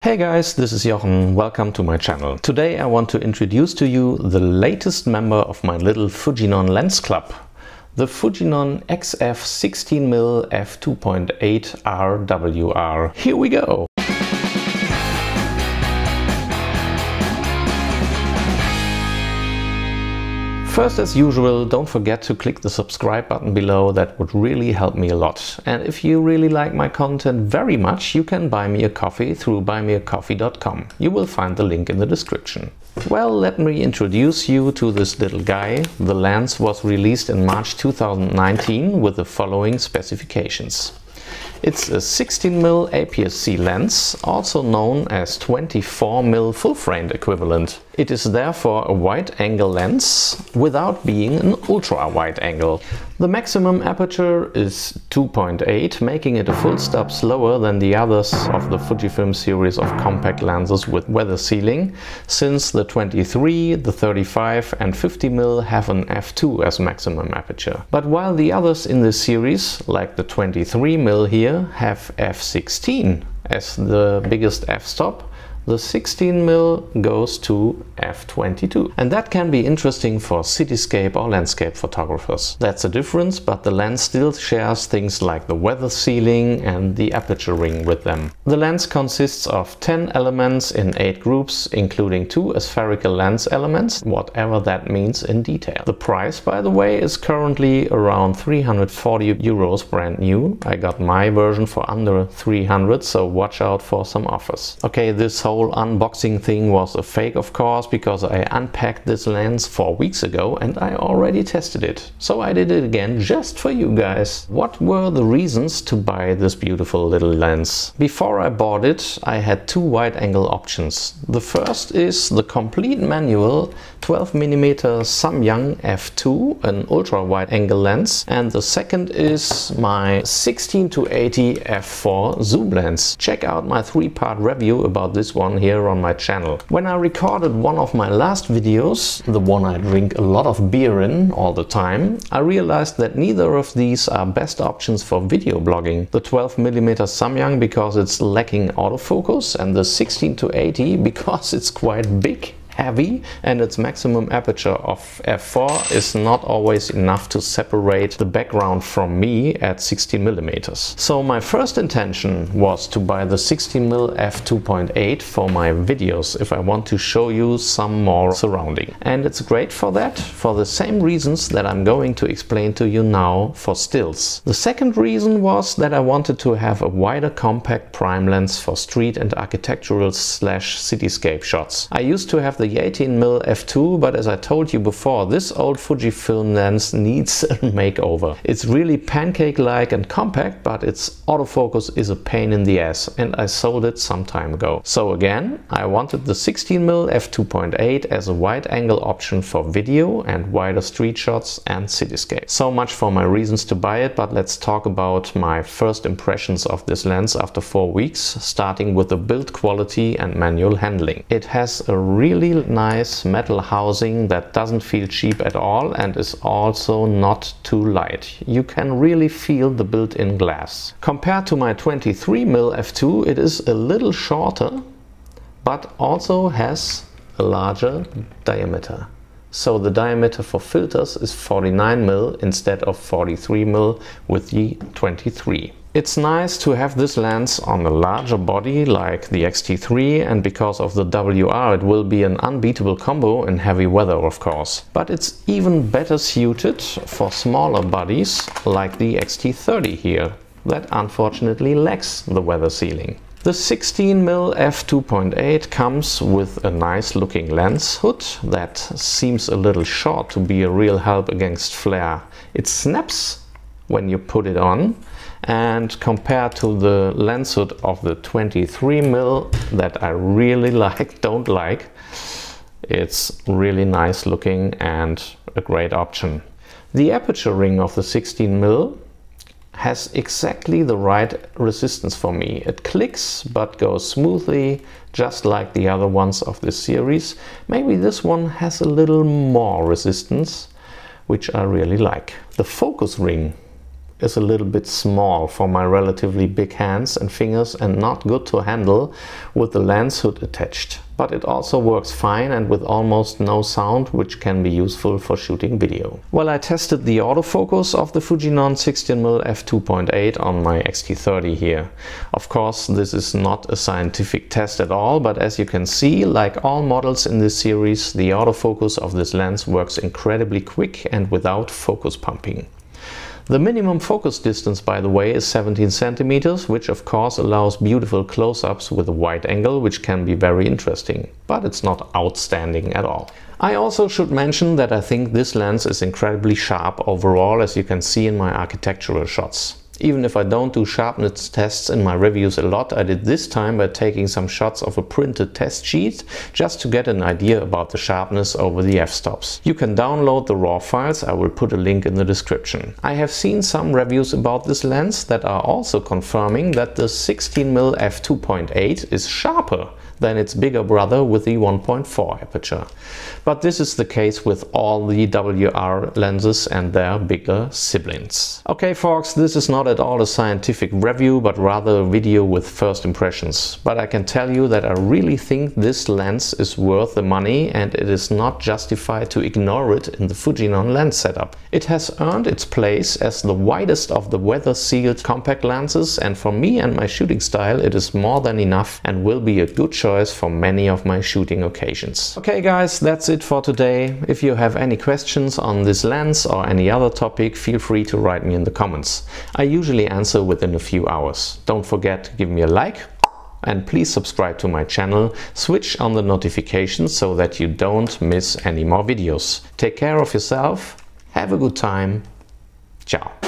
Hey guys, this is Jochen. Welcome to my channel. Today I want to introduce to you the latest member of my little Fujinon lens club, the Fujinon XF 16mm f2.8 RWR. Here we go! First, as usual, don't forget to click the subscribe button below. That would really help me a lot. And if you really like my content very much, you can buy me a coffee through buymeacoffee.com. You will find the link in the description. Well, let me introduce you to this little guy. The lens was released in March 2019 with the following specifications. It's a 16mm APS-C lens, also known as 24mm full-frame equivalent. It is therefore a wide-angle lens without being an ultra-wide angle. The maximum aperture is 2.8, making it a full stop slower than the others of the Fujifilm series of compact lenses with weather sealing, since the 23, the 35 and 50mm have an f2 as maximum aperture. But while the others in this series, like the 23mm here, have f16 as the biggest f-stop, the 16mm goes to f22. And that can be interesting for cityscape or landscape photographers. That's a difference, but the lens still shares things like the weather sealing and the aperture ring with them. The lens consists of 10 elements in 8 groups, including 2 aspherical lens elements, whatever that means in detail. The price, by the way, is currently around 340 euros brand new. I got my version for under 300, so watch out for some offers. Okay, this whole unboxing thing was a fake, of course, because I unpacked this lens 4 weeks ago and I already tested it. So I did it again just for you guys. What were the reasons to buy this beautiful little lens? Before I bought it, I had 2 wide-angle options. The first is the complete manual 12mm Samyang f2, an ultra-wide-angle lens, and the second is my 16-80 f4 zoom lens. Check out my 3-part review about this one here on my channel. When I recorded one of my last videos, the one I drink a lot of beer in all the time, I realized that neither of these are best options for video blogging. The 12mm Samyang because it's lacking autofocus, and the 16-80 because it's quite big, heavy, and its maximum aperture of f4 is not always enough to separate the background from me at 16mm. So my first intention was to buy the 16mm f2.8 for my videos if I want to show you some more surrounding. And it's great for that, for the same reasons that I'm going to explain to you now for stills. The second reason was that I wanted to have a wider compact prime lens for street and architectural / cityscape shots. I used to have the 18mm f2, but as I told you before, this old Fujifilm lens needs a makeover. It's really pancake-like and compact, but its autofocus is a pain in the ass, and I sold it some time ago. So again, I wanted the 16mm f2.8 as a wide-angle option for video and wider street shots and cityscape. So much for my reasons to buy it, but let's talk about my first impressions of this lens after 4 weeks, starting with the build quality and manual handling. It has a really nice metal housing that doesn't feel cheap at all and is also not too light. You can really feel the built-in glass. Compared to my 23mm f2, it is a little shorter, but also has a larger diameter. So the diameter for filters is 49mm instead of 43mm with the 23. It's nice to have this lens on a larger body like the X-T3, and because of the WR it will be an unbeatable combo in heavy weather, of course. But it's even better suited for smaller bodies like the X-T30 here, that unfortunately lacks the weather sealing. The 16mm f2.8 comes with a nice looking lens hood that seems a little short to be a real help against flare. It snaps when you put it on, and compared to the lens hood of the 23mm that I really don't like, it's really nice looking and a great option. The aperture ring of the 16mm has exactly the right resistance for me. It clicks but goes smoothly, just like the other ones of this series. Maybe this one has a little more resistance, which I really like. The focus ring is a little bit small for my relatively big hands and fingers and not good to handle with the lens hood attached. But it also works fine and with almost no sound, which can be useful for shooting video. Well, I tested the autofocus of the Fujinon 16mm f2.8 on my X-T30 here. Of course, this is not a scientific test at all, but as you can see, like all models in this series, the autofocus of this lens works incredibly quick and without focus pumping. The minimum focus distance, by the way, is 17 centimeters, which of course allows beautiful close-ups with a wide angle, which can be very interesting, but it's not outstanding at all. I also should mention that I think this lens is incredibly sharp overall, as you can see in my architectural shots. Even if I don't do sharpness tests in my reviews a lot, I did this time by taking some shots of a printed test sheet just to get an idea about the sharpness over the f-stops. You can download the raw files, I will put a link in the description. I have seen some reviews about this lens that are also confirming that the 16mm f2.8 is sharper than its bigger brother with the 1.4 aperture. But this is the case with all the WR lenses and their bigger siblings. Okay folks, this is not at all a scientific review, but rather a video with first impressions. But I can tell you that I really think this lens is worth the money, and it is not justified to ignore it in the Fujinon lens setup. It has earned its place as the widest of the weather-sealed compact lenses, and for me and my shooting style it is more than enough and will be a good choice for many of my shooting occasions. Okay guys, that's it for today. If you have any questions on this lens or any other topic, feel free to write me in the comments. I usually answer within a few hours. Don't forget to give me a like and please subscribe to my channel. Switch on the notifications so that you don't miss any more videos. Take care of yourself. Have a good time. Ciao.